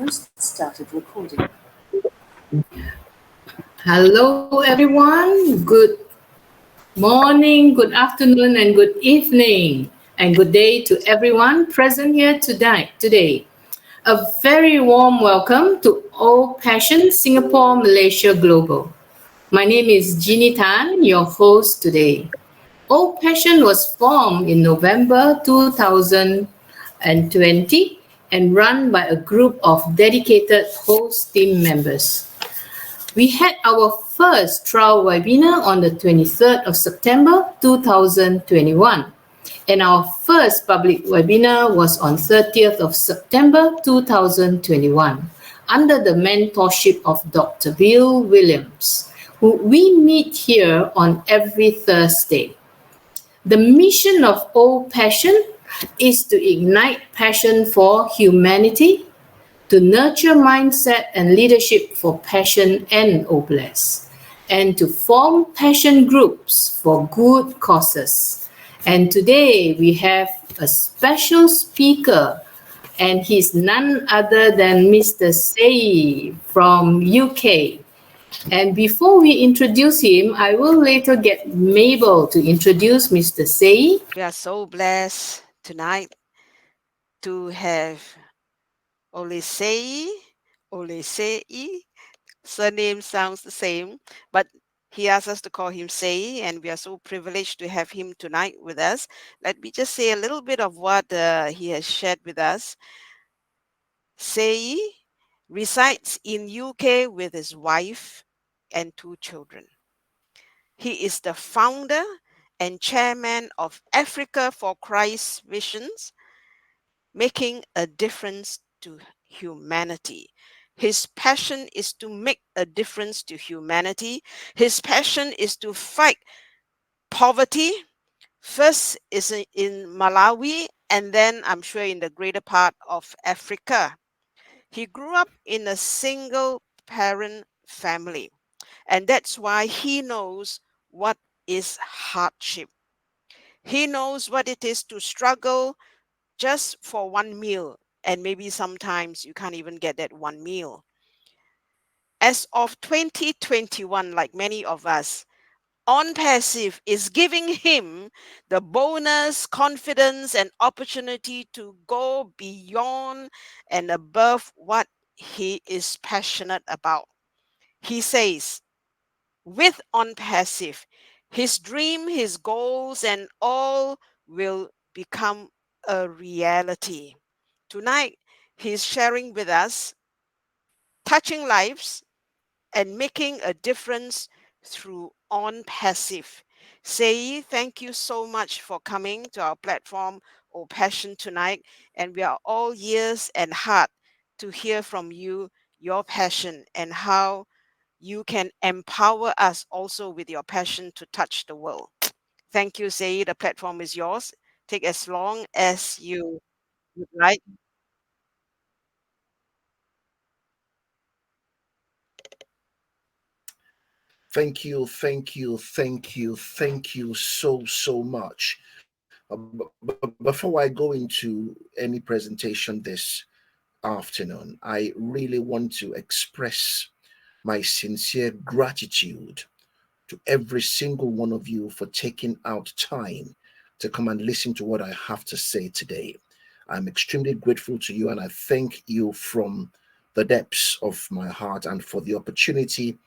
Started recording. Hello, everyone. Good morning, good afternoon, and good evening, and good day to everyone present here today. A very warm welcome to OPassion Singapore, Malaysia Global. My name is Jeannie Tan, your host today. OPassion was formed in November 2020 and run by a group of dedicated host team members. We had our first trial webinar on the 23rd of September 2021, and our first public webinar was on 30th of September 2021 under the mentorship of Dr. Bill Williams, who we meet here on every Thursday. The mission of OPassion is to ignite passion for humanity, to nurture mindset and leadership for passion and OPLES, and to form passion groups for good causes. And today we have a special speaker, and he's none other than Mr. Sei from UK. And before we introduce him, I will later get Mabel to introduce Mr. Sei. We are so blessed tonight to have Oluseyi. Surname sounds the same, but he asked us to call him Sei, and we are so privileged to have him tonight with us. Let me just say a little bit of what he has shared with us. Sei resides in UK with his wife and 2 children. He is the founder and chairman of Africa for Christ Visions, making a difference to humanity. His passion is to make a difference to humanity. His passion is to fight poverty. First is in Malawi, and then I'm sure in the greater part of Africa. He grew up in a single parent family, and that's why he knows what is hardship. He knows what it is to struggle just for one meal, and maybe sometimes you can't even get that one meal. As of 2021, like many of us, OnPassive is giving him the bonus, confidence, and opportunity to go beyond and above what he is passionate about. He says, with OnPassive, his dream, his goals, and all will become a reality. Tonight, he's sharing with us touching lives and making a difference through OnPassive. Sei, thank you so much for coming to our platform, OPassion, tonight. And we are all ears and heart to hear from you, your passion, and how you can empower us also with your passion to touch the world. Thank you, Sei. The platform is yours. Take as long as you would like. Thank you so much. But before I go into any presentation this afternoon, I really want to express my sincere gratitude to every single one of you for taking out time to come and listen to what I have to say today. I'm extremely grateful to you, and I thank you from the depths of my heart and for the opportunity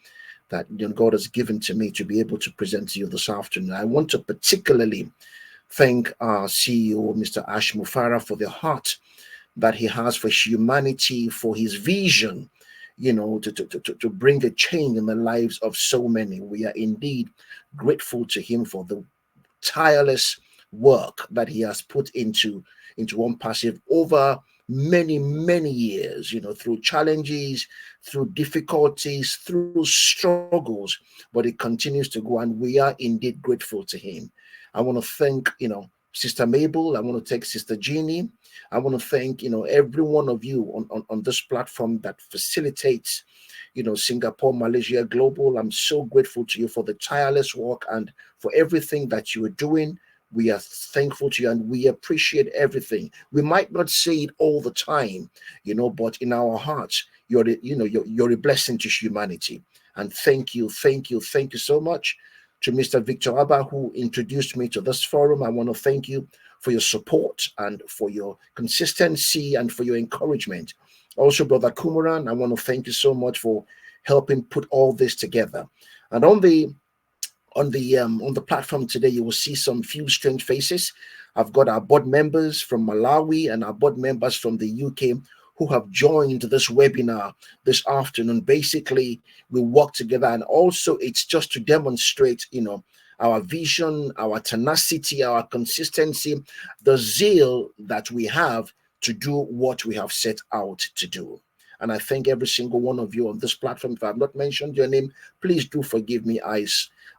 that God has given to me to be able to present to you this afternoon. I want to particularly thank our CEO, Mr. Ash Mufara, for the heart that he has for humanity, for his vision, to bring a change in the lives of so many. We are indeed grateful to him for the tireless work that he has put into OnPassive over many years, through challenges, through difficulties, through struggles, but it continues to go, and we are indeed grateful to him. I want to thank Sister Mabel. I want to thank Sister Jeannie. I want to thank every one of you on this platform that facilitates Singapore, Malaysia Global. I'm so grateful to you for the tireless work and for everything that you are doing We are thankful to you and we appreciate everything. We might not say it all the time, but in our hearts, you're a blessing to humanity. And thank you, thank you so much to Mr. Victor Abba, who introduced me to this forum. I want to thank you for your support and for your consistency and for your encouragement. Also, Brother Kumaran, I want to thank you so much for helping put all this together. And on the platform today, you will see some few strange faces. I've got our board members from Malawi and our board members from the UK who have joined this webinar this afternoon. Basically, we work together, and also it's just to demonstrate, our vision, our tenacity, our consistency, the zeal that we have to do what we have set out to do. And I thank every single one of you on this platform. If I have not mentioned your name, please do forgive me. I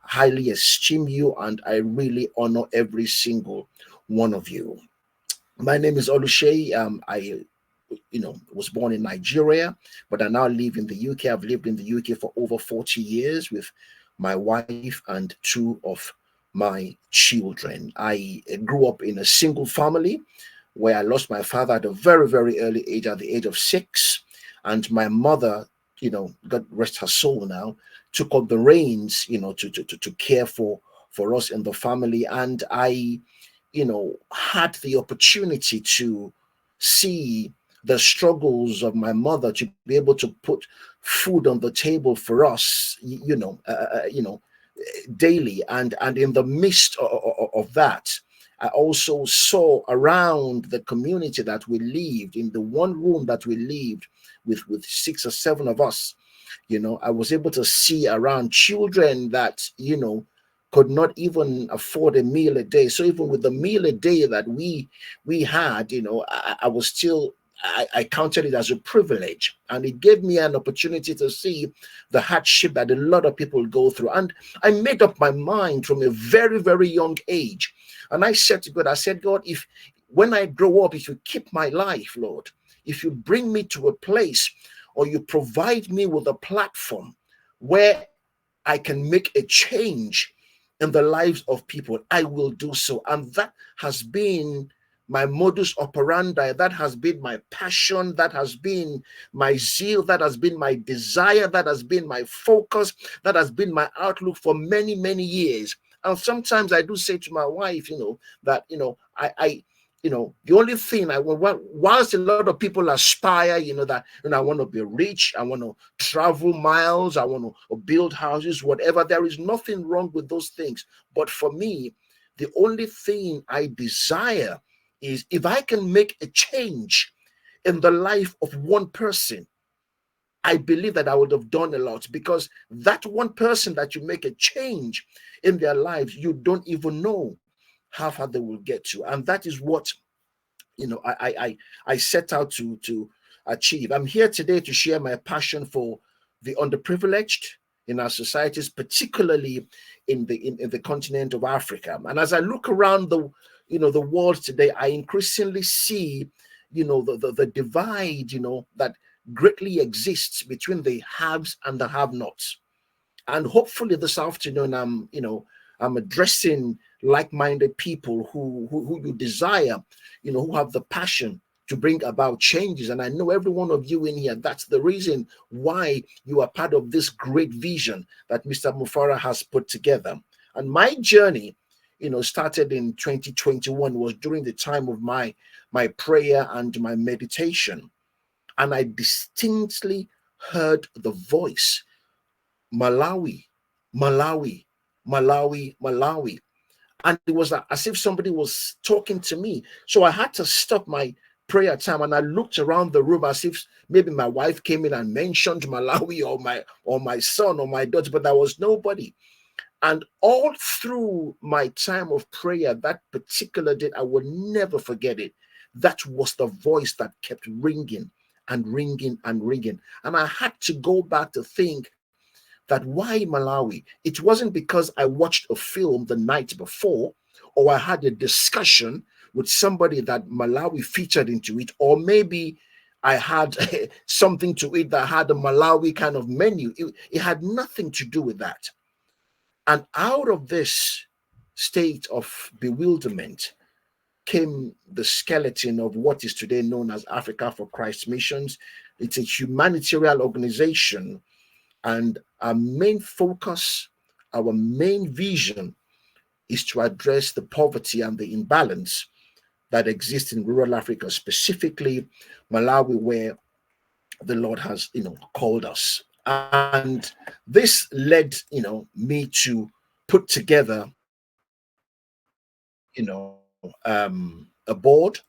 highly esteem you and I really honor every single one of you. My name is Oluseyi. I was born in Nigeria, but I now live in the UK. I've lived in the UK for over 40 years with my wife and two of my children. I grew up in a single family where I lost my father at a very, very early age, at the age of 6. And my mother, God rest her soul now, took up the reins, to care for us in the family. And I, had the opportunity to see the struggles of my mother to be able to put food on the table for us, daily. And in the midst of that, I also saw around the community that we lived, in the one room that we lived with 6 or 7 of us, I was able to see around children that, could not even afford a meal a day. So even with the meal a day that we had, I was still, I counted it as a privilege, and it gave me an opportunity to see the hardship that a lot of people go through. And I made up my mind from a very, very young age. And I said to God, God, if when I grow up, if you keep my life, Lord, if you bring me to a place or you provide me with a platform where I can make a change in the lives of people, I will do so. And that has been my modus operandi. That has been my passion. That has been my zeal. That has been my desire. That has been my focus. That has been my outlook for many, many years. And sometimes I do say to my wife, that, the only thing I want, whilst a lot of people aspire, that, I want to be rich, I want to travel miles, I want to build houses, whatever, there is nothing wrong with those things. But for me, the only thing I desire is if I can make a change in the life of one person, I believe that I would have done a lot, because that one person that you make a change in their lives, you don't even know how far they will get to. And that is what, I set out to achieve. I'm here today to share my passion for the underprivileged in our societies, particularly in the continent of Africa. And as I look around the world today, I increasingly see, the divide, that greatly exists between the haves and the have-nots. And hopefully this afternoon, I'm addressing like-minded people who you desire, who have the passion to bring about changes. And I know every one of you in here, that's the reason why you are part of this great vision that Mr. Mufara has put together. And my journey, started in 2021, was during the time of my prayer and my meditation. And I distinctly heard the voice, Malawi, Malawi, Malawi, Malawi. And it was as if somebody was talking to me. So I had to stop my prayer time and I looked around the room as if maybe my wife came in and mentioned Malawi or my son or my daughter, but there was nobody. And all through my time of prayer, that particular day, I will never forget it. That was the voice that kept ringing and ringing and ringing. And I had to go back to think that why Malawi? It wasn't because I watched a film the night before, or I had a discussion with somebody that Malawi featured into it, or maybe I had something to eat that had a Malawi kind of menu. It had nothing to do with that. And out of this, state of bewilderment came the skeleton of what is today known as Africa for Christ Missions. It's a humanitarian organization, and our main focus, our main vision is to address the poverty and the imbalance that exists in rural Africa, specifically Malawi, where the Lord has, called us. And this led, me to put together, a board.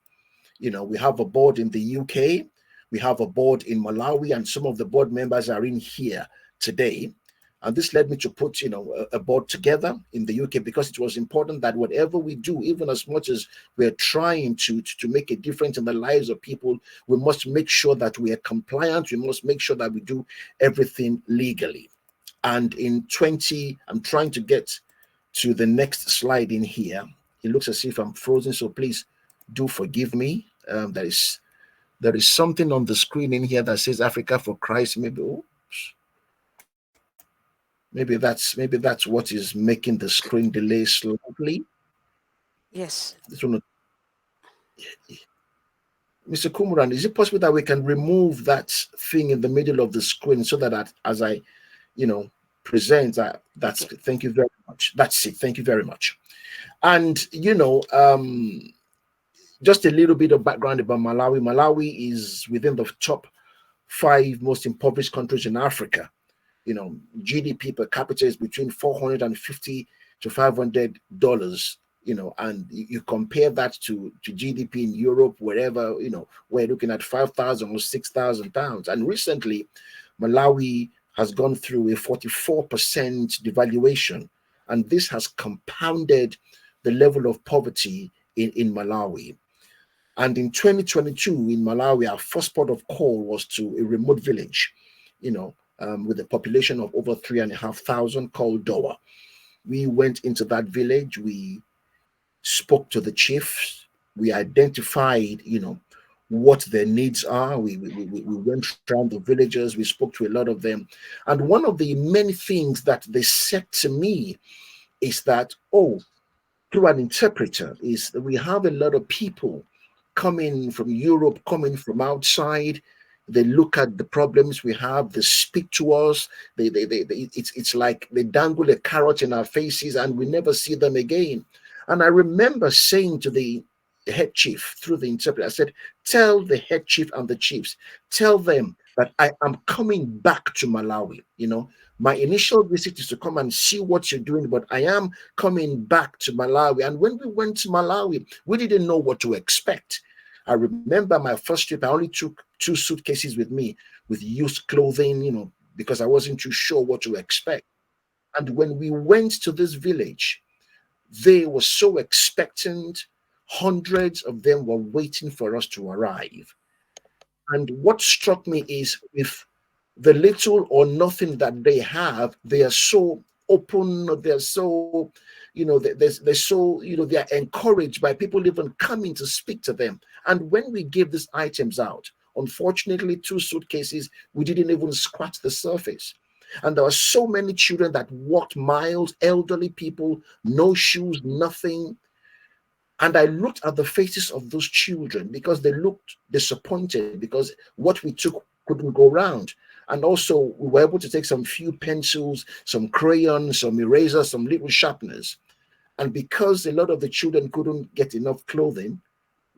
We have a board in the UK, we have a board in Malawi, and some of the board members are in here today. And this led me to put, a board together in the UK, because it was important that whatever we do, even as much as we're trying to make a difference in the lives of people, we must make sure that we are compliant. We must make sure that we do everything legally. And I'm trying to get to the next slide in here. It looks as if I'm frozen, so please do forgive me. There is something on the screen in here that says Africa for Christ. Maybe that's what is making the screen delay slightly. Yes. Mr. Kumuran, is it possible that we can remove that thing in the middle of the screen so that as I, present, that's okay. Thank you very much. That's it. Thank you very much. And, just a little bit of background about Malawi. Malawi is within the top 5 most impoverished countries in Africa. GDP per capita is between $450 to $500, and you compare that to GDP in Europe, wherever, we're looking at 5,000 or 6,000 pounds. And recently, Malawi has gone through a 44% devaluation, and this has compounded the level of poverty in Malawi. And in 2022, in Malawi, our first port of call was to a remote village, with a population of over 3,500 called Dowa. We went into that village. We spoke to the chiefs. We identified, what their needs are. We went around the villages. We spoke to a lot of them. And one of the many things that they said to me is that, through an interpreter, is that we have a lot of people coming from Europe, coming from outside. They look at the problems we have, they speak to us, it's like they dangle a carrot in our faces and we never see them again. And I remember saying to the head chief through the interpreter, I said, tell the head chief and the chiefs, tell them that I am coming back to Malawi. My initial visit is to come and see what you're doing, but I am coming back to Malawi. And when we went to Malawi, we didn't know what to expect. I remember my first trip, I only took 2 suitcases with me with used clothing, because I wasn't too sure what to expect. And when we went to this village, they were so expectant. Hundreds of them were waiting for us to arrive. And what struck me is, with the little or nothing that they have, they are so open, they're so, they're so, they are encouraged by people even coming to speak to them. And when we gave these items out, unfortunately, 2 suitcases, we didn't even scratch the surface. And there were so many children that walked miles, elderly people, no shoes, nothing. And I looked at the faces of those children, because they looked disappointed, because what we took couldn't go round. And also, we were able to take some few pencils, some crayons, some erasers, some little sharpeners. And because a lot of the children couldn't get enough clothing,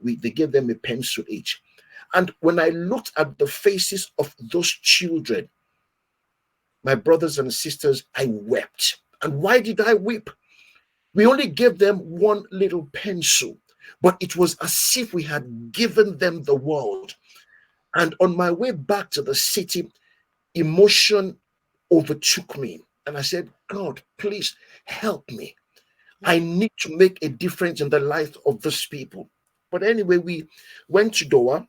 they gave them a pencil each. And when I looked at the faces of those children, my brothers and sisters, I wept. And why did I weep? We only gave them 1 little pencil, but it was as if we had given them the world. And on my way back to the city, emotion overtook me. And I said, God, please help me. I need to make a difference in the life of these people. But anyway, we went to Doha.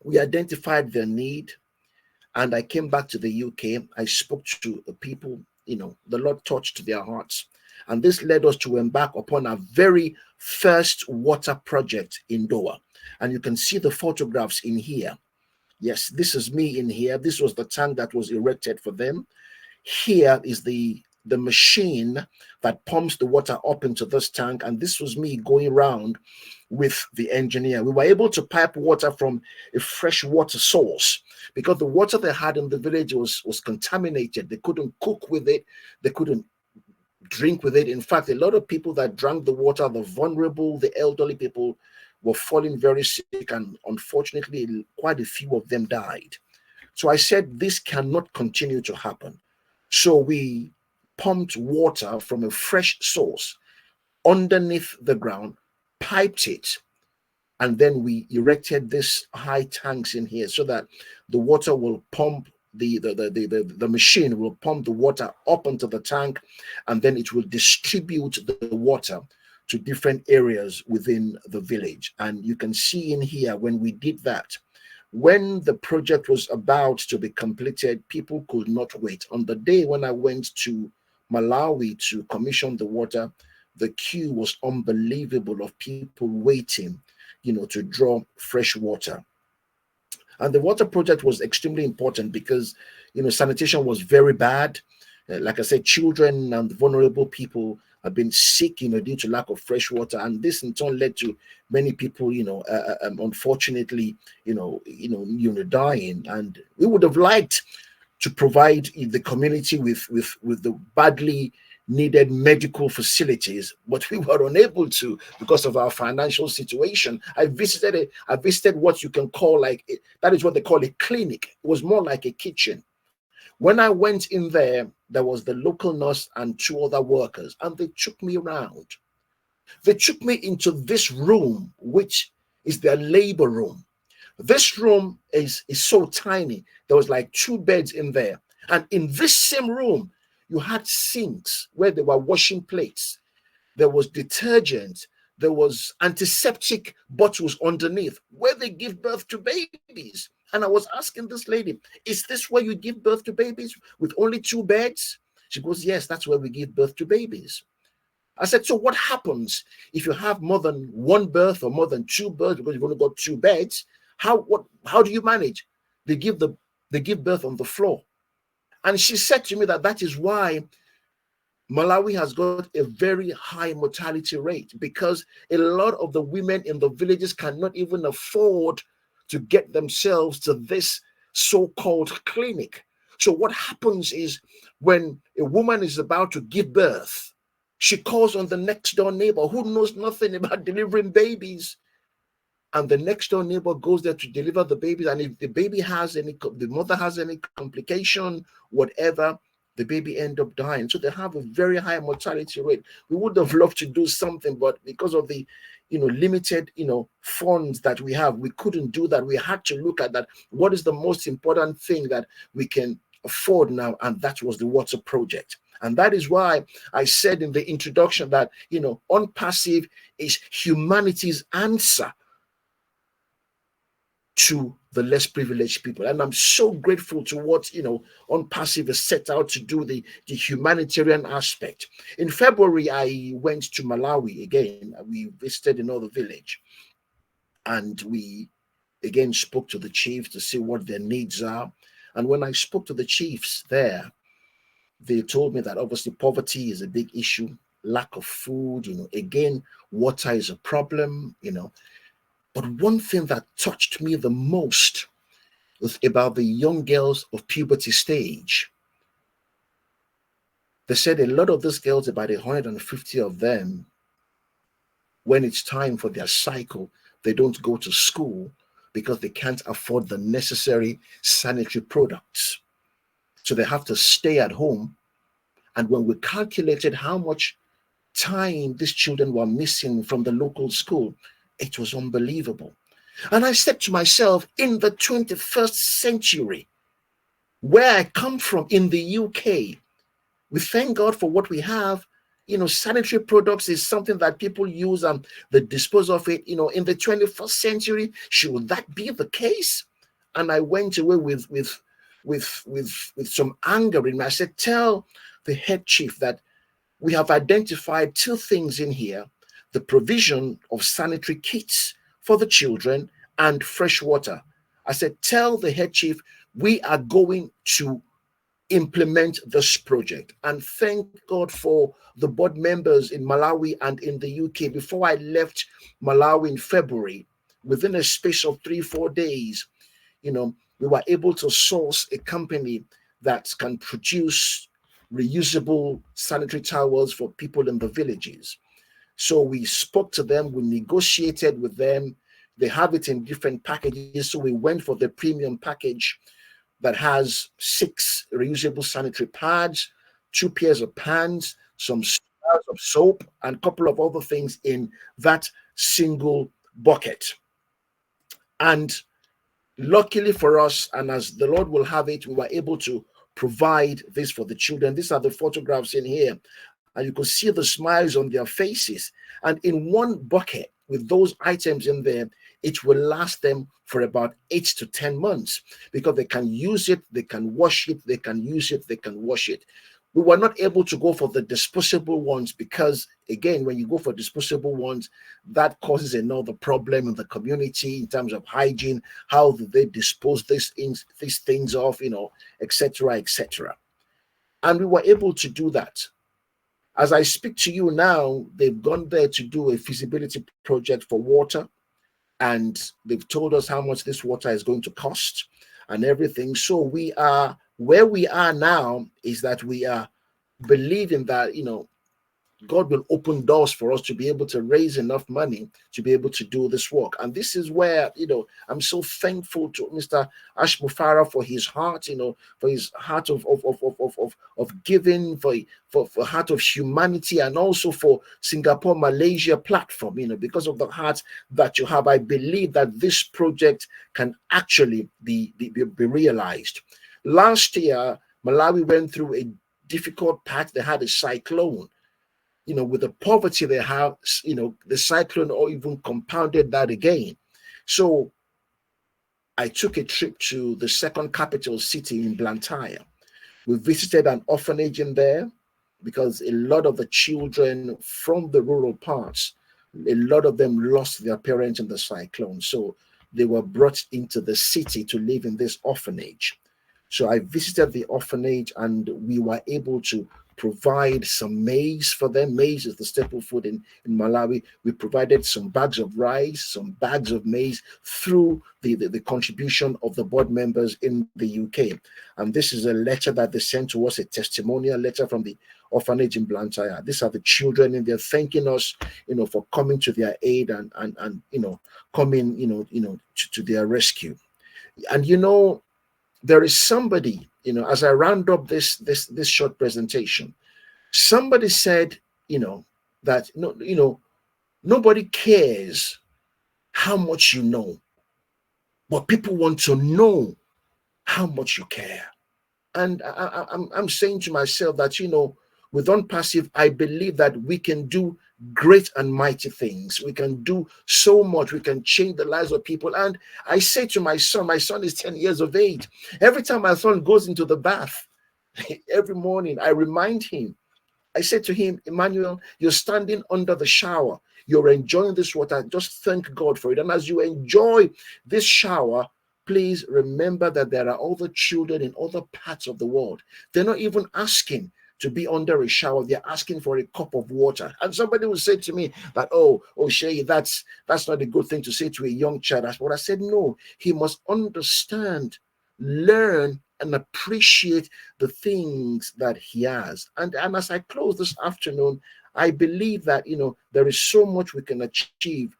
We identified their need. And I came back to the UK. I spoke to the people, the Lord touched their hearts. And this led us to embark upon our very first water project in Doha. And you can see the photographs in here. Yes, this is me in here. This was the tank that was erected for them. Here is the the machine that pumps the water up into this tank. And this was me going around with the engineer. We were able to pipe water from a fresh water source because the water they had in the village was contaminated. They couldn't cook with it. They couldn't drink with it. In fact, a lot of people that drank the water, the vulnerable, the elderly people, were falling very sick, and unfortunately quite a few of them died. So I said this cannot continue to happen. So we pumped water from a fresh source underneath the ground, piped it, and then we erected this high tanks in here so that the water will pump, the machine will pump the water up into the tank, and then it will distribute the water to different areas within the village. And you can see in here when we did that, when the project was about to be completed, people could not wait. On the day when I went to Malawi to commission the water, the queue was unbelievable of people waiting, to draw fresh water. And the water project was extremely important because, sanitation was very bad. Like I said, children and vulnerable people have been sick, due to lack of fresh water. And this in turn led to many people, unfortunately, dying. And we would have liked to provide the community with the badly needed medical facilities, but we were unable to because of our financial situation. I visited what you can call that is what they call a clinic. It was more like a kitchen. When I went in there, there was the local nurse and two other workers, and they took me around. They took me into this room, which is their labor room. This room is so tiny. There was like 2 beds in there. And in this same room, you had sinks where they were washing plates. There was detergent. There was antiseptic bottles underneath where they give birth to babies. And I was asking this lady, is this where you give birth to babies with only 2 beds? She goes, yes, that's where we give birth to babies. I said, so what happens if you have more than 1 birth or more than 2 births because you've only got 2 beds? How do you manage? They give birth on the floor. And she said to me that is why Malawi has got a very high mortality rate, because a lot of the women in the villages cannot even afford to get themselves to this so-called clinic. So what happens is when a woman is about to give birth, she calls on the next door neighbor who knows nothing about delivering babies. And the next door neighbor goes there to deliver the babies. And if the mother has any complication, whatever, the baby end up dying. So they have a very high mortality rate. We would have loved to do something, but because of the, limited, funds that we have, we couldn't do that. We had to look at that. What is the most important thing that we can afford now? And that was the water project. And that is why I said in the introduction that, OPassion is humanity's answer to the less privileged people. And I'm so grateful to what, OPassion is set out to do, the humanitarian aspect. In February, I went to Malawi again. We visited another village. And we, again, spoke to the chiefs to see what their needs are. And when I spoke to the chiefs there, they told me that obviously poverty is a big issue, lack of food, again, water is a problem, But one thing that touched me the most was about the young girls of puberty stage. They said a lot of these girls, about 150 of them, when it's time for their cycle, they don't go to school because they can't afford the necessary sanitary products. So they have to stay at home. And when we calculated how much time these children were missing from the local school, it was unbelievable. And I said to myself, in the 21st century, where I come from in the UK, we thank God for what we have. Sanitary products is something that people use and they dispose of it. In the 21st century, should that be the case? And I went away with some anger in me. I said, tell the head chief that we have identified 2 things in here: the provision of sanitary kits for the children and fresh water. I said, tell the head chief we are going to implement this project. And thank God for the board members in Malawi and in the UK. Before I left Malawi in February, within a space of 3-4 days, we were able to source a company that can produce reusable sanitary towels for people in the villages. So we spoke to them, we negotiated with them. They have it in different packages. So we went for the premium package that has 6 reusable sanitary pads, 2 pairs of pans, some jars of soap, and a couple of other things in that single bucket. And luckily for us, and as the Lord will have it, we were able to provide this for the children. These are the photographs in here, and you can see the smiles on their faces. And in one bucket with those items in there, it will last them for about 8 to 10 months, because they can use it, they can wash it, they can use it, they can wash it. We were not able to go for the disposable ones because, again, when you go for disposable ones, that causes another problem in the community in terms of hygiene. How do they dispose these things off, etc., etc. And we were able to do that. As I speak to you now, they've gone there to do a feasibility project for water, and they've told us how much this water is going to cost and everything. So we are where we are now is that we are believing that, God will open doors for us to be able to raise enough money to be able to do this work. And this is where, I'm so thankful to Mr. Ashmufara for his heart, for his heart of giving, for heart of humanity, and also for Singapore Malaysia platform, because of the heart that you have. I believe that this project can actually be realized. Last year, Malawi went through a difficult patch. They had a cyclone. With the poverty they have, the cyclone or even compounded that again. So I took a trip to the second capital city in Blantyre. We visited an orphanage in there because a lot of the children from the rural parts, a lot of them lost their parents in the cyclone. So they were brought into the city to live in this orphanage. So I visited the orphanage, and we were able to provide some maize for them. Maize is the staple food in Malawi. We provided some bags of rice, some bags of maize through the contribution of the board members in the UK. And this is a letter that they sent to us, a testimonial letter from the orphanage in Blantyre. These are the children, and they're thanking us, for coming to their aid and coming, to their rescue. And there is somebody, as I round up this short presentation, somebody said, that nobody cares how much you know, but people want to know how much you care. And I'm saying to myself that, with OPassion, I believe that we can do great and mighty things. We can do so much. We can change the lives of people. And I say to my son is 10 years of age. Every time my son goes into the bath, every morning, I remind him. I say to him, Emmanuel, you're standing under the shower. You're enjoying this water. Just thank God for it. And as you enjoy this shower, please remember that there are other children in other parts of the world. They're not even asking to be under a shower. They're asking for a cup of water. And somebody will say to me that, oh Shay, that's not a good thing to say to a young child. That's what I said. No, he must understand, learn, and appreciate the things that he has. And as I close this afternoon, I believe that, there is so much we can achieve,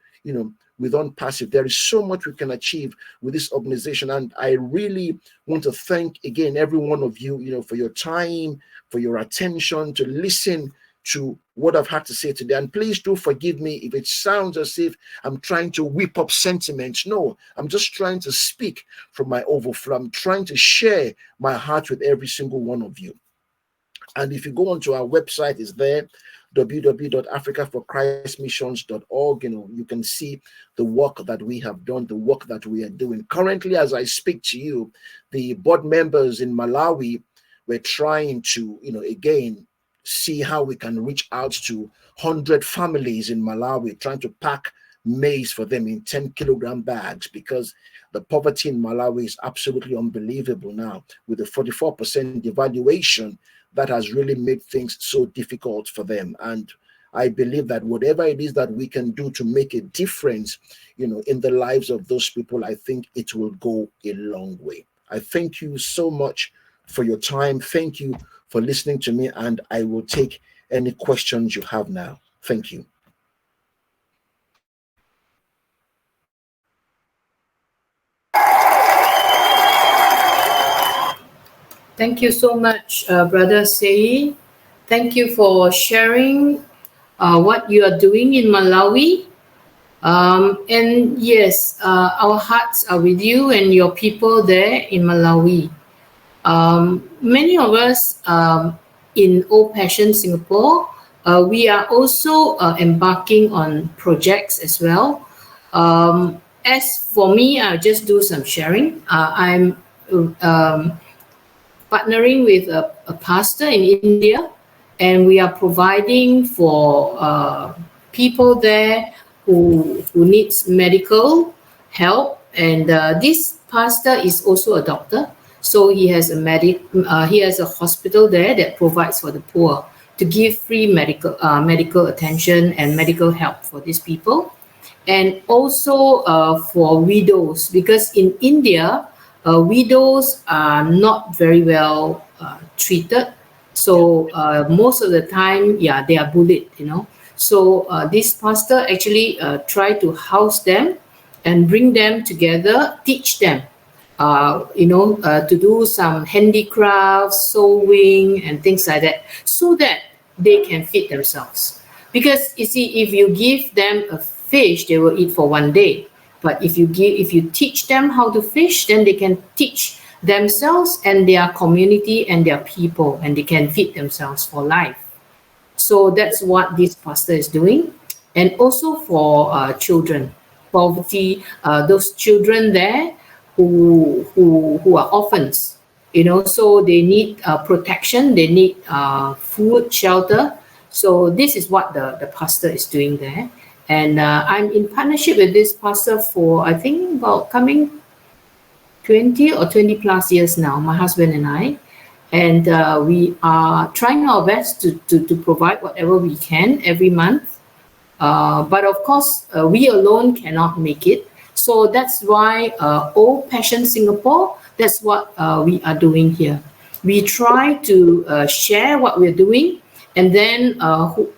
with OPassion. There is so much we can achieve with this organization. And I really want to thank again every one of you, for your time, for your attention, to listen to what I've had to say today. And please do forgive me if it sounds as if I'm trying to whip up sentiments. No, I'm just trying to speak from my overflow. I'm trying to share my heart with every single one of you. And if you go onto our website, it's there, www.africaforchristmissions.org. You can see the work that we have done, the work that we are doing. Currently, as I speak to you, the board members in Malawi, we're trying to, again, see how we can reach out to 100 families in Malawi, trying to pack maize for them in 10-kilogram bags, because The poverty in Malawi is absolutely unbelievable now, with the 44% devaluation that has really made things so difficult for them. And I believe that whatever it is that we can do to make a difference, in the lives of those people, I think it will go a long way. I thank you so much for your time. Thank you for listening to me, and I will take any questions you have now. Thank you. Thank you so much, Brother Sei. Thank you for sharing what you are doing in Malawi. And yes, our hearts are with you and your people there in Malawi. Many of us in OPassion Singapore, we are also embarking on projects as well. As for me, I'll just do some sharing. I'm partnering with a pastor in India, and we are providing for people there who needs medical help. And this pastor is also a doctor, so he has a hospital there that provides for the poor to give free medical attention and medical help for these people, and also for widows, because in India, widows are not very well treated. So most of the time, yeah, they are bullied. So this pastor actually try to house them and bring them together, teach them, to do some handicrafts, sewing, and things like that, so that they can feed themselves. Because you see, if you give them a fish, they will eat for one day. But if you teach them how to fish, then they can teach themselves and their community and their people, and they can feed themselves for life. So that's what this pastor is doing. And also for children, poverty, those children there who are orphans, so they need protection, they need food, shelter. So this is what the pastor is doing there. And I'm in partnership with this pastor for, I think, about coming 20 or 20 plus years now, my husband and I. And we are trying our best to provide whatever we can every month. But of course, we alone cannot make it. So that's why OPassion Singapore, that's what we are doing here. We try to share what we're doing, and then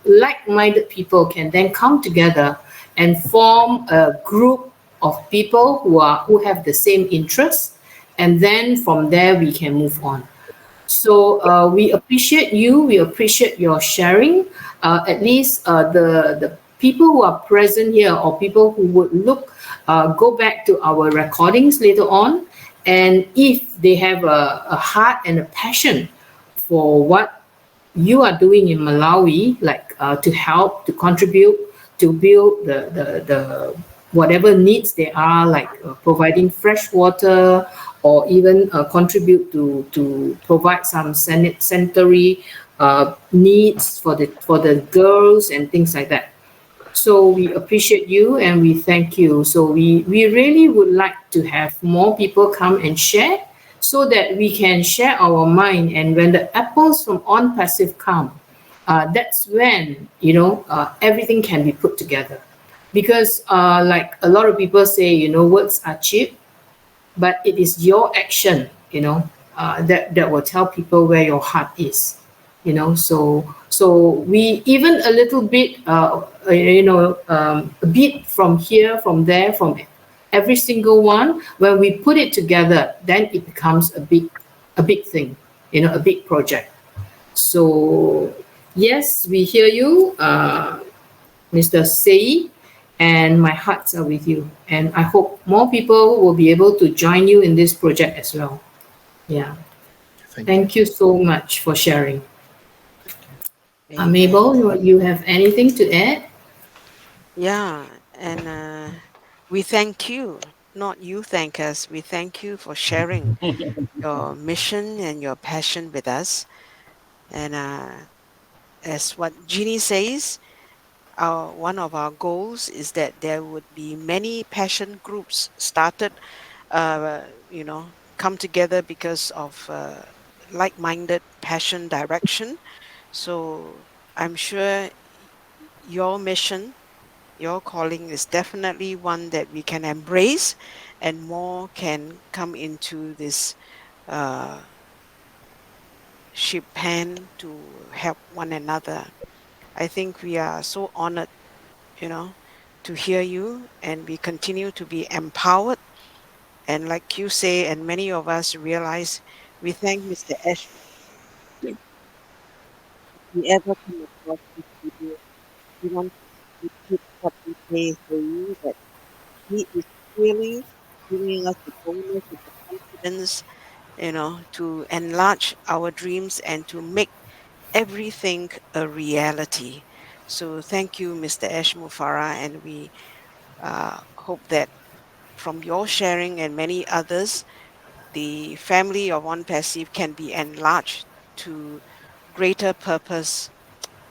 like-minded people can then come together and form a group of people who have the same interests, and then from there we can move on. So we appreciate you. We appreciate your sharing. At least the people who are present here, or people who would go back to our recordings later on, and if they have a heart and a passion for what you are doing in Malawi, like to help, to contribute, to build the whatever needs they are, like providing fresh water, or even contribute to provide some sanitary needs for the girls and things like that. So we appreciate you and we thank you. So we really would like to have more people come and share, so that we can share our mind. And when the apples from On Passive come, that's when everything can be put together. Because like a lot of people say, words are cheap, but it is your action, that will tell people where your heart is. So we, even a little bit, a bit from here, from there, from every single one, when we put it together, then it becomes a big thing, a big project. So yes, we hear you, Mr. Sei, and my hearts are with you. And I hope more people will be able to join you in this project as well. Yeah. Thank you so much for sharing. Mabel, you have anything to add? Yeah, and we thank you, not you thank us. We thank you for sharing your mission and your passion with us. And as what Jeannie says, one of our goals is that there would be many passion groups started come together because of like-minded passion direction. So I'm sure your mission, your calling is definitely one that we can embrace, and more can come into this uh, ship pen to help one another. I think we are so honored, you know, to hear you, and we continue to be empowered. And like you say, and many of us realize, we thank Mr. Ash. If we ever come across this video, we want to repeat what we say for you, that he is really giving us the boldness and the confidence, to enlarge our dreams and to make everything a reality. So thank you, Mr. Ash Mufara, and we hope that from your sharing and many others, the family of One Passive can be enlarged to greater purpose,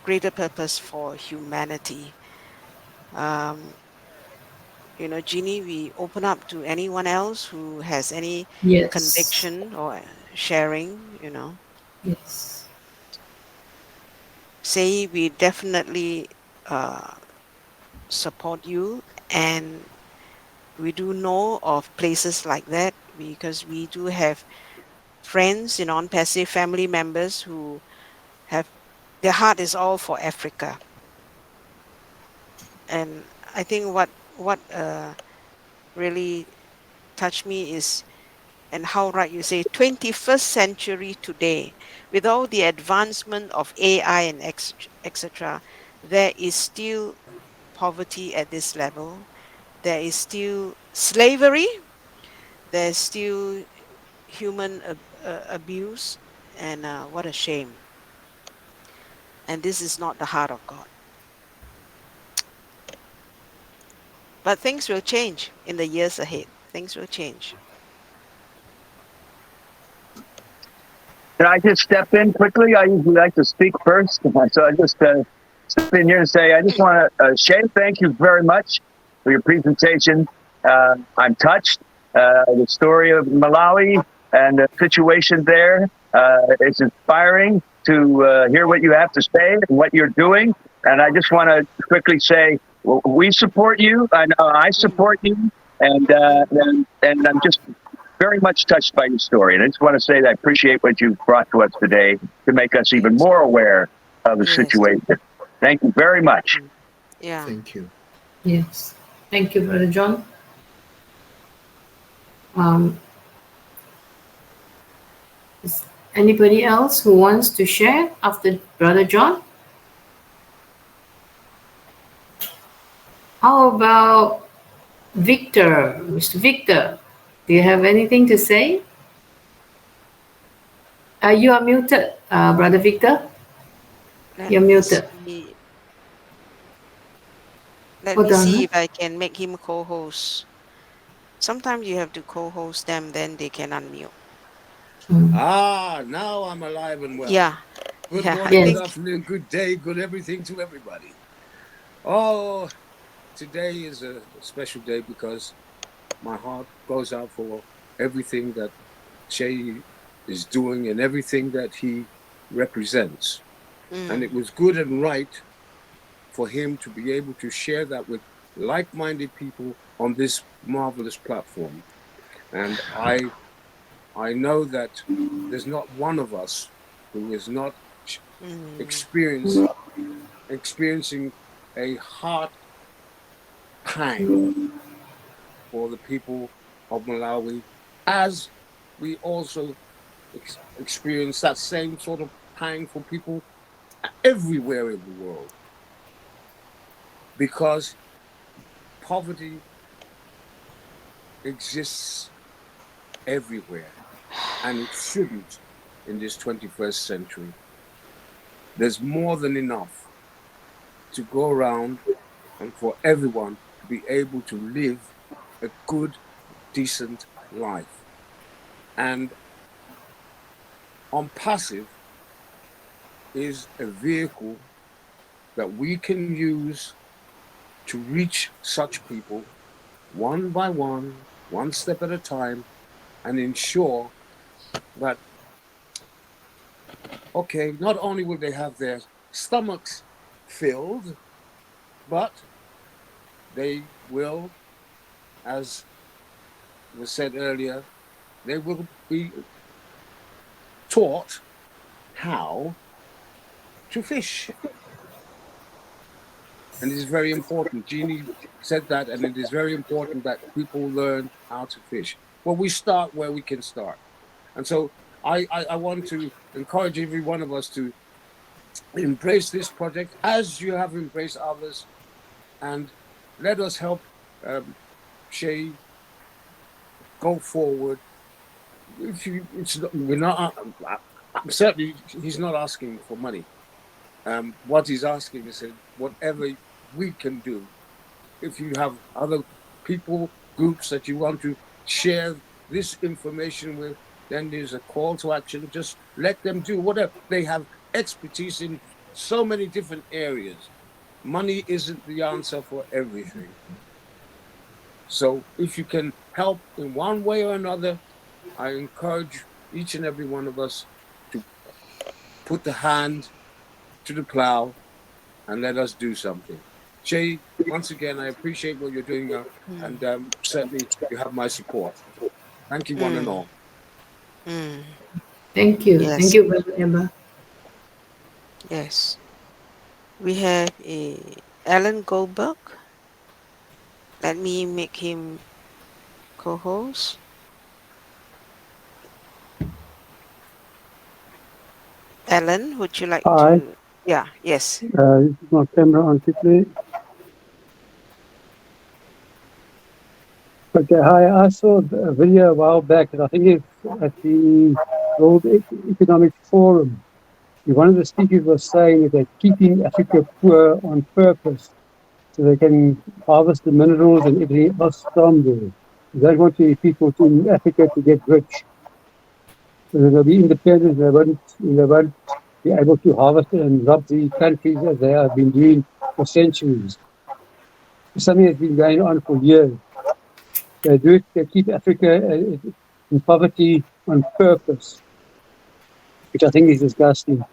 greater purpose for humanity. Um, Jeannie, we open up to anyone else who has any Yes. conviction or sharing, Yes. say we definitely uh, support you, and we do know of places like that because we do have friends, non-passive family members who have their heart is all for Africa. And I think what really touched me is, and how right you say, 21st century today, with all the advancement of AI and etc., there is still poverty at this level. There is still slavery. There's still human abuse, and what a shame. And this is not the heart of God. But things will change in the years ahead. Things will change. Can I just step in quickly? I usually like to speak first. So I just step in here and say, I just want to, Shay, thank you very much for your presentation. I'm touched. The story of Malawi and the situation there is inspiring to hear what you have to say and what you're doing. And I just want to quickly say, we support you. I know I Mm, support you. And I'm just very much touched by your story. And I just want to say that I appreciate what you've brought to us today to make us even yes. more aware of the Yes. situation. Thank you very much. Mm, yeah. Thank you. Yes. Thank you, Brother John. Um, is anybody else who wants to share after Brother John? How about Victor? Mr. Victor, do you have anything to say? You are muted, Brother Victor. Let You're me muted. see. Let Hold me on. see Huh? if I can make him co-host. Sometimes you have to co-host them, then they can unmute. Mm. Ah, now I'm alive and well. Yeah. Good Yeah, I morning, good Yes. think. afternoon, good day, good everything to everybody. Oh, today is a special day because my heart goes out for everything that Shay is doing and everything that he represents. And it Mm, was good and right for him to be able to share that with like minded people on this marvelous platform. And I know that there's not one of us who is not mm, experience experiencing a heart pang for the people of Malawi, as we also experience that same sort of pang for people everywhere in the world, because poverty exists everywhere and it shouldn't in this 21st century. There's more than enough to go around and for everyone to be able to live a good, decent life. And on passive is a vehicle that we can use to reach such people one by one, one step at a time, and ensure that, okay, not only will they have their stomachs filled, but they will, as was said earlier, they will be taught how to fish. And it is very important. Jeannie said that, and it is very important that people learn how to fish. Well, we start where we can start. And so I want to encourage every one of us to embrace this project as you have embraced others, and let us help Shay go forward. We're not. Certainly, he's not asking for money. What he's asking is whatever we can do. If you have other people, groups that you want to share this information with, then there's a call to action. Just let them do whatever. They have expertise in so many different areas. Money isn't the answer for everything. So if you can help in one way or another, I encourage each and every one of us to put the hand to the plow and let us do something. Shay, once again, I appreciate what you're doing, and certainly you have my support. Thank you, one and all. Thank you. Yes. Thank you, Brother Emma. Yes. We have Alan Goldberg. Let me make him co-host. Alan, would you like Hi. to? Yeah, yes. This is my camera on quickly. Okay, hi. I saw a video a while back, and I think it's at the World Economic Forum. One of the speakers was saying that they're keeping Africa poor on purpose so they can harvest the minerals and everything else from there. They don't want people in Africa to get rich. So they'll be independent. They won't be able to harvest and rob the countries as they have been doing for centuries. It's something that's been going on for years. They do it. They keep Africa in poverty on purpose, which I think is disgusting.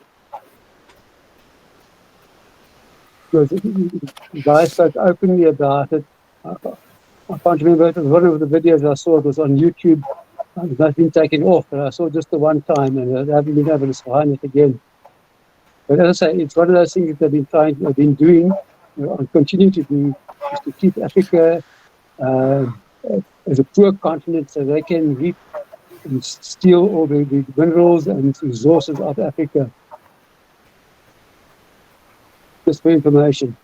Because the guy spoke openly about it. I can't remember. It was one of the videos I saw. It was on YouTube. It's not been taken off, but I saw just the one time, and I haven't been able to find it again. But as I say, it's one of those things that they've been doing, and continue to do, is to keep Africa as a poor continent, so they can reap and steal all the minerals and resources of Africa. Just for information.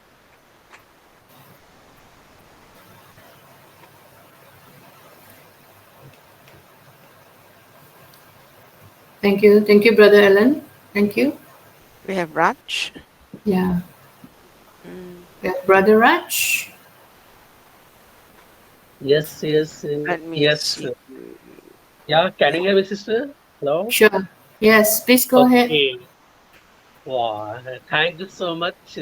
Thank you. Thank you, Brother Alan. Thank you. We have Raj. Yeah. We have Brother Raj. Yes. Let me Yes. see. Yeah, can you hear me, sister? Hello? Sure. Yes, please go ahead. Wow. Thank you so much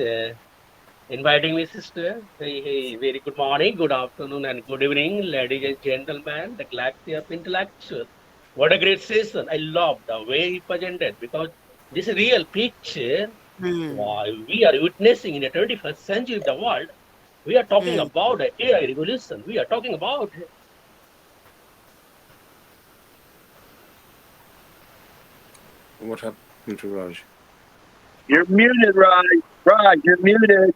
inviting me, sister. Hey, very good morning, good afternoon, and good evening, ladies and gentlemen, the galaxy of intellectuals. What a great session. I love the way he presented because this real picture we are witnessing in the 21st century of the world. We are talking about the AI revolution. We are talking about What happened to Raj? You're muted, Raj. Raj, you're muted.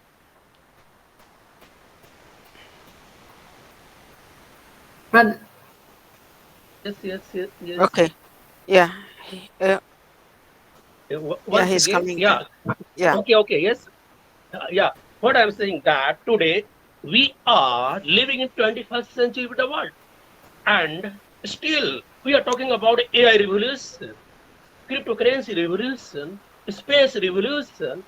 Brother. Yes. Okay. Yeah. Once he's again, coming. yeah. Yeah. Okay, yes. Yeah. What I'm saying that today we are living in 21st century with the world. And still we are talking about AI revolution, cryptocurrency revolution, space revolution,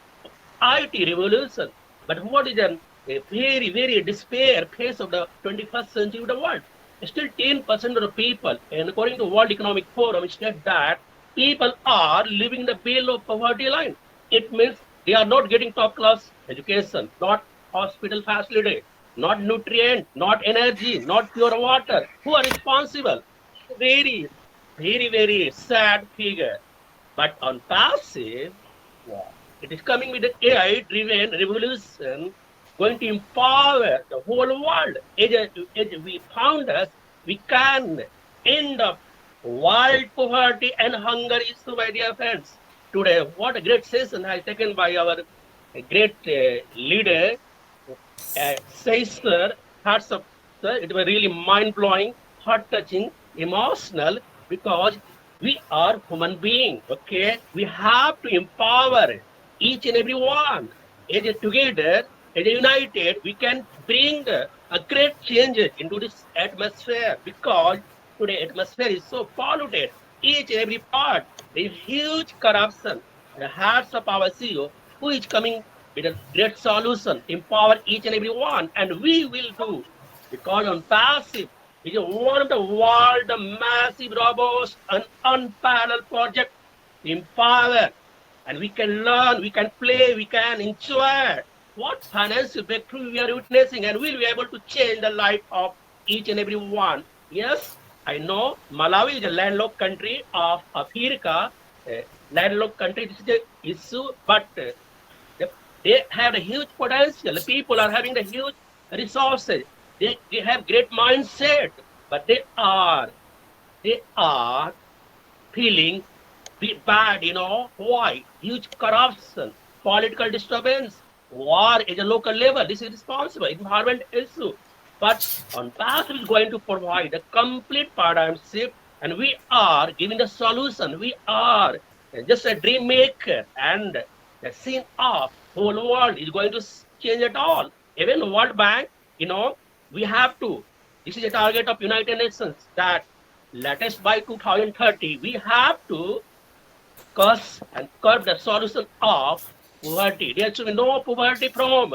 IT revolution. But what is a very, very despair phase of the 21st century of the world? Still 10% of the people, and according to World Economic Forum, said that people are living the below poverty line. It means they are not getting top class education, not hospital facility. not nutrient, not energy, not pure water. Who are responsible? Very, very sad figure. But on passive, wow, it is coming with an AI-driven revolution going to empower the whole world. As we found us, we can end up wild poverty and hunger issue, my dear friends. Today, what a great session has taken by our great leader, says, sir, hats up, sir. It was really mind blowing, heart touching, emotional because we are human beings. Okay, we have to empower each and every one. As a together, as a united, we can bring a great changes into this atmosphere because today atmosphere is so polluted. Each and every part, there is huge corruption. The hearts of our CEO, who is coming with a great solution, empower each and every one, and we will do because on passive is one of the world massive, robust, and unparalleled project to empower, and we can learn, we can play, we can enjoy what financial breakthrough we are witnessing, and we'll be able to change the life of each and every one. Yes, I know Malawi is a landlocked country of Africa, landlocked country. This is the issue, but they, they have a huge potential. People are having the huge resources. They have great mindset, but they are feeling bad, why? Huge corruption, political disturbance, war at a local level. This is responsible, environment issue. But on path is going to provide a complete paradigm shift, and we are giving the solution. We are just a dream maker, and the scene of whole world is going to change it all. Even World Bank, we have to. This is a target of United Nations that latest by 2030, we have to curse and curb the solution of poverty. There should be no poverty from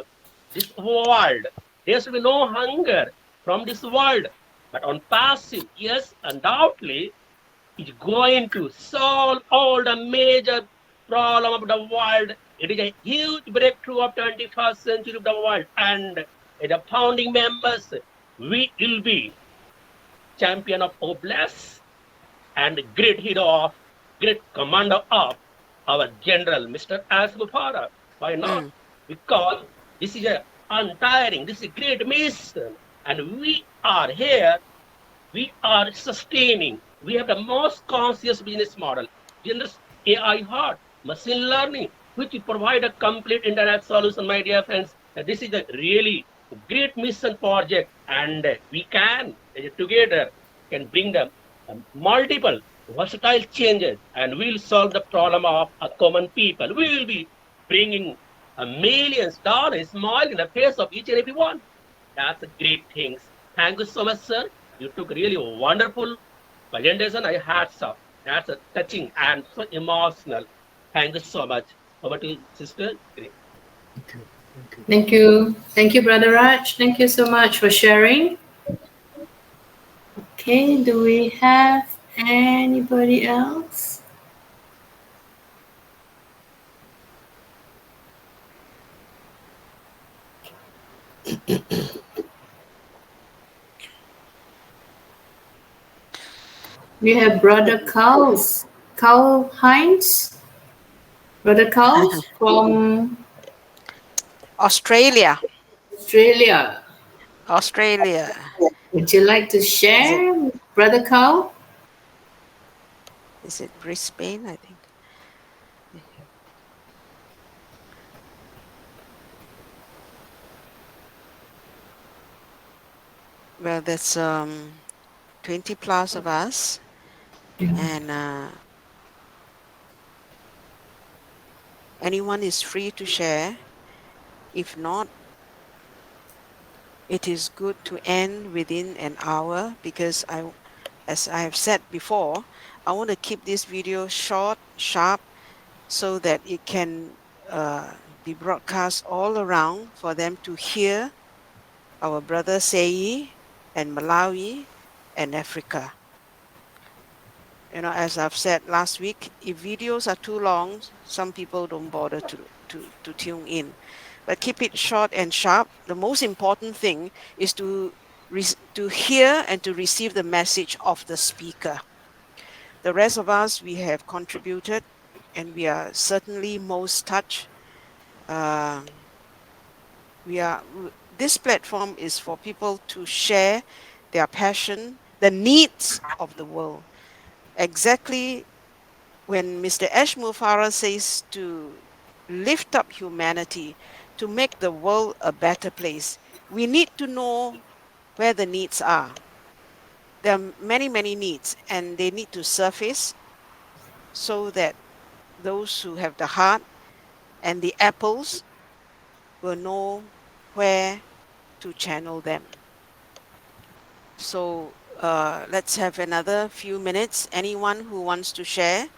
this world. There should be no hunger from this world. But on passive, yes, undoubtedly, it's going to solve all the major problem of the world. It is a huge breakthrough of 21st century of the world. And the founding members, we will be champion of hopeless and great hero of, great commander of our general, Mr. Asmufara. Why not? Mm. Because this is a untiring, this is a great mission, and we are here, we are sustaining. We have the most conscious business model, generous AI heart, machine learning, which provide a complete internet solution, my dear friends. This is a really great mission project, and we can together can bring them multiple versatile changes, and we'll solve the problem of a common people. We will be bringing millions dollars smile in the face of each and every one. That's a great things. Thank you so much, sir. You took really wonderful presentation. I had some. That's a touching and so emotional. Thank you so much. Over to you, sister. Great. Thank you. Thank you. Thank you. Thank you, Brother Raj. Thank you so much for sharing. Okay, do we have anybody else? We have Brother Carl Heinz. Brother Carl from Australia. Australia. Australia. Would you like to share, Brother Carl? Is it Brisbane, I think? Well, there's 20 plus of us, and anyone is free to share. If not, it is good to end within an hour because as I have said before, I want to keep this video short, sharp, so that it can be broadcast all around for them to hear our brother Sei and Malawi and Africa. As I've said last week, if videos are too long, some people don't bother to tune in. but keep it short and sharp. The most important thing is to hear and to receive the message of the speaker. The rest of us, we have contributed, and we are certainly most touched. Um, this platform is for people to share their passion, the needs of the world. Exactly when Mr. Ashmore Farah says to lift up humanity, to make the world a better place, we need to know where the needs are. There are many, many needs, and they need to surface so that those who have the heart and the apples will know where to channel them. So let's have another few minutes. Anyone who wants to share?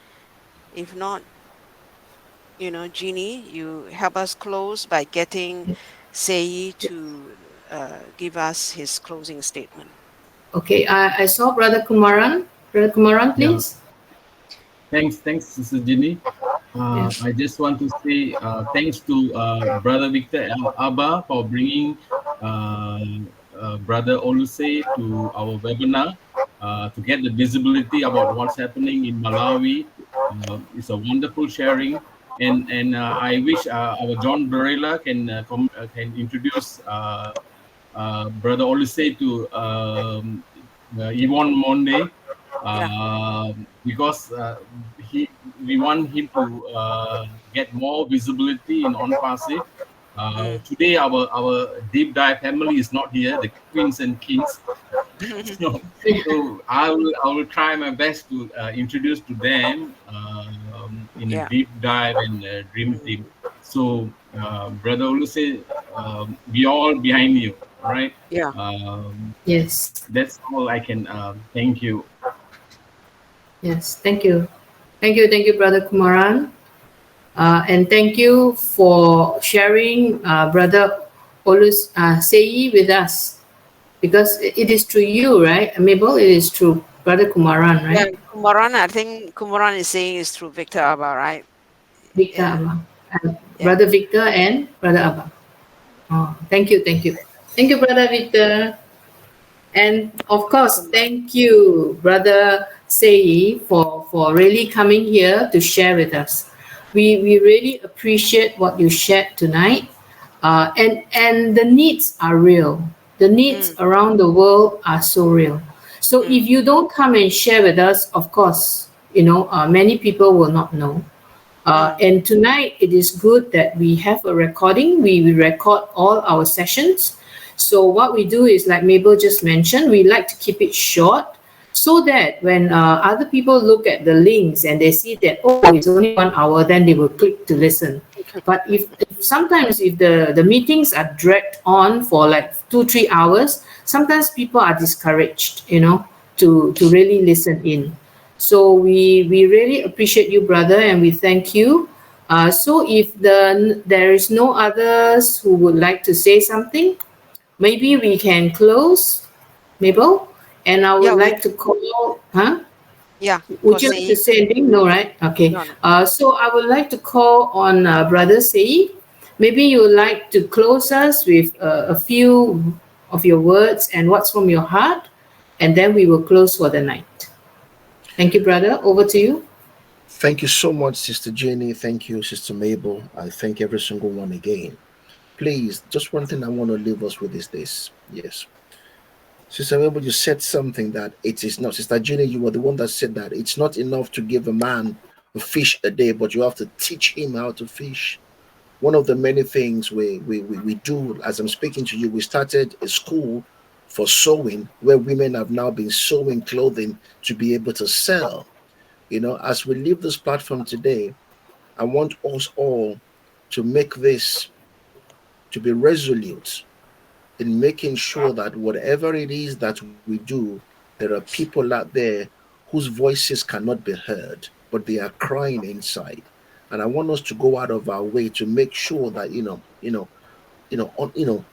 If not, Jeannie, you help us close by getting Sei to give us his closing statement. Okay, I saw Brother Kumaran. Brother Kumaran, Yeah, please. thanks, Sister Jenny. Yes. I just want to say thanks to Brother Victor Abba for bringing uh, Brother Olusei to our webinar to get the visibility about what's happening in Malawi. It's a wonderful sharing, and I wish our John Barela can introduce Brother Olusei to Yvonne Monde, Yeah. because we want him to get more visibility in On Passe. Today, our deep dive family is not here, the queens and kings. So, so I will try my best to introduce to them in a Yeah. deep dive and dream team. So, Brother Oluse, we all behind you. All right. Yeah. Yes. That's all I can. Thank you. Yes. Thank you. Thank you, Brother Kumaran. And thank you for sharing Brother Oluseyi with us, because it is through you, right, Mabel? It is through Brother Kumaran, Yeah. right? Kumaran, I think Kumaran is saying is through Victor Abba, right? Victor Yeah. Abba. Yeah. Brother Victor and Brother Abba. Oh, thank you, thank you. Thank you, Brother Victor. And of course, Welcome, brother. thank you, Brother Sei, for really coming here to share with us. We really appreciate what you shared tonight. And the needs are real. The needs Mm, around the world are so real. So if mm, you don't come and share with us, of course, many people will not know. mm, And tonight, it is good that we have a recording. We record all our sessions. So what we do is, like Mabel just mentioned, we like to keep it short so that when other people look at the links and they see that, oh, it's only 1 hour, then they will click to listen. But if sometimes if the meetings are dragged on for like 2-3 hours, sometimes people are discouraged, to really listen in. So we really appreciate you, brother, and we thank you. So if there is no others who would like to say something, maybe we can close, Mabel. And I would yeah. We. like to call, huh? Yeah. For Would you like to Sei. say anything? No, right? Okay. No. No. So I would like to call on Brother Sei. Maybe you would like to close us with a few of your words and what's from your heart, and then we will close for the night. Thank you, brother. Over to you. Thank you so much, Sister Jenny. Thank you, Sister Mabel. I thank every single one again. Please, just one thing I want to leave us with is this. Yes. Sister Mabel, you said something that it is not. Sister Jenny, you were the one that said that it's not enough to give a man a fish a day, but you have to teach him how to fish. One of the many things we do, as I'm speaking to you, we started a school for sewing where women have now been sewing clothing to be able to sell. As we leave this platform today, I want us all to make this, to be resolute in making sure that whatever it is that we do, there are people out there whose voices cannot be heard, but they are crying inside. And I want us to go out of our way to make sure that you know, on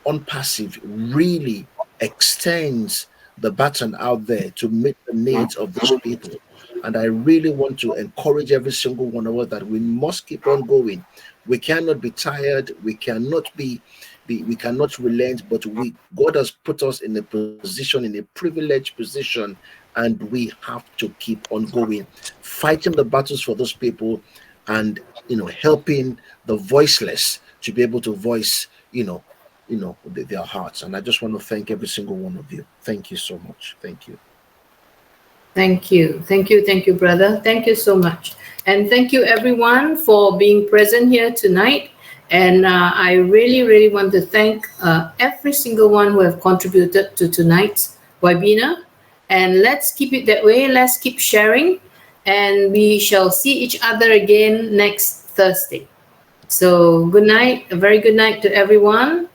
on passive really extends the baton out there to meet the needs of these people. And I really want to encourage every single one of us that we must keep on going. We cannot be tired. We cannot we cannot relent, but God has put us in a position, in a privileged position, and we have to keep on going, fighting the battles for those people, and helping the voiceless to be able to voice, their hearts. And I just want to thank every single one of you. Thank you so much. Thank you. Thank you. Thank you. Thank you, brother. Thank you so much. And thank you, everyone, for being present here tonight. And I really, really want to thank every single one who have contributed to tonight's webinar. And let's keep it that way. Let's keep sharing. And we shall see each other again next Thursday. So good night. A very good night to everyone.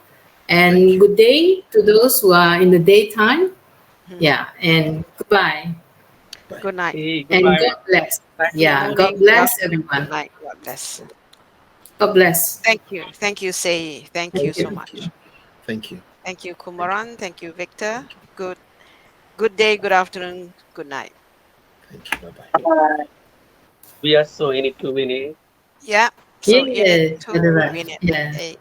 And good day to those who are in the daytime. Yeah. And goodbye. Good night. Hey, And goodbye. God bless. Thank you. Yeah, Good God morning, bless good afternoon, everyone. good night. God bless. God bless. Thank you. Thank you, Sei. Thank you so much. Thank you. Thank you, Kumaran. Thank you, Victor. Good day, good afternoon, good night. Thank you. Bye-bye. We are so in it to win it. Yeah. So in it Yes, to you're right. win it. Yeah. Hey.